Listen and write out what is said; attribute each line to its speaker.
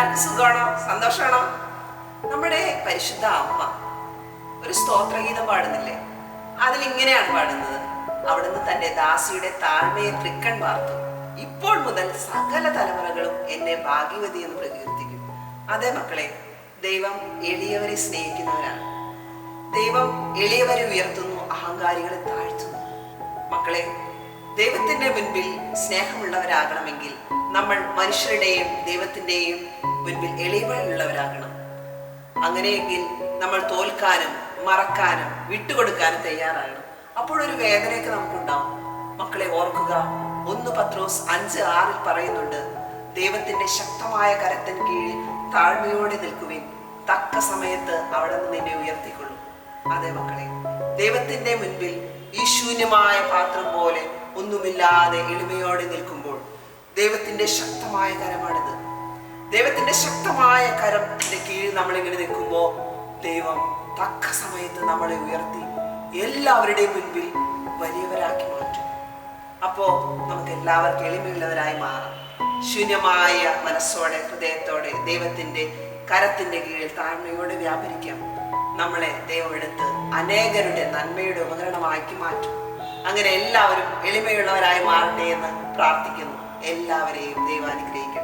Speaker 1: എല്ലാവർക്കും സുഖമാണോ, സന്തോഷമാണോ? നമ്മുടെ പരിശുദ്ധ അമ്മ ഒരു സ്തോത്രഗീതം പാടുന്നില്ലേ? അതിലിങ്ങനെയാണ് പാടുന്നത്: അവിടുന്ന് തന്റെ ദാസിയുടെ താഴ്മയെ തൃക്കൺ വാർത്തു, ഇപ്പോൾ മുതൽ സകല തലമുറകളും എന്നെ ഭാഗ്യവതി എന്ന് പ്രകീർത്തിക്കും. അതെ മക്കളെ, ദൈവം എളിയവരെ സ്നേഹിക്കുന്നവരാണ്. ദൈവം എളിയവരെ ഉയർത്തുന്നു, അഹങ്കാരികളെ താഴ്ത്തുന്നു. മക്കളെ, ദൈവത്തിന്റെ മുൻപിൽ സ്നേഹമുള്ളവരാകണമെങ്കിൽ നമ്മൾ മനുഷ്യരുടെയും ദൈവത്തിന്റെയും മുൻപിൽ എളിമയുള്ളവരാകണം. അങ്ങനെയെങ്കിൽ നമ്മൾ തോൽക്കാനും മറക്കാനും വിട്ടുകൊടുക്കാനും തയ്യാറാകണം. അപ്പോഴൊരു വേദനയൊക്കെ നമുക്കുണ്ടാവും. മക്കളെ ഓർക്കുക, 1 പത്രോസ് 5:6 പറയുന്നുണ്ട്: ദൈവത്തിന്റെ ശക്തമായ കരത്തിന് കീഴിൽ താഴ്മയോടെ നിൽക്കുവിൻ, തക്ക സമയത്ത് അവിടെ നിന്ന് നിന്നെ ഉയർത്തിക്കൊള്ളും. അതെ മക്കളെ, ദൈവത്തിന്റെ മുൻപിൽ ഈ ശൂന്യമായ പാത്രം പോലെ ഒന്നുമില്ലാതെ എളിമയോടെ നിൽക്കുമ്പോൾ ദൈവത്തിന്റെ ശക്തമായ കരമാണിത്. ദൈവത്തിന്റെ ശക്തമായ കരത്തിന്റെ കീഴിൽ നമ്മളിങ്ങനെ നിൽക്കുമ്പോൾ ദൈവം തക്ക സമയത്ത് നമ്മളെ ഉയർത്തി എല്ലാവരുടെയും മുൻപിൽ വലിയവരാക്കി മാറ്റും. അപ്പോ നമുക്ക് എല്ലാവർക്കും എളിമയുള്ളവരായി മാറാം. ശൂന്യമായ മനസ്സോടെ, ഹൃദയത്തോടെ ദൈവത്തിന്റെ കരത്തിന്റെ കീഴിൽ താഴ്മയോടെ വ്യാപരിക്കാം. നമ്മളെ ദൈവം എടുത്ത് അനേകരുടെ നന്മയുടെ ഉപകരണമാക്കി മാറ്റും. അങ്ങനെ എല്ലാവരും എളിമയുള്ളവരായി മാറട്ടെ എന്ന് പ്രാർത്ഥിക്കുന്നു. എല്ലാവരെയും ദൈവം അനുഗ്രഹിക്കട്ടെ.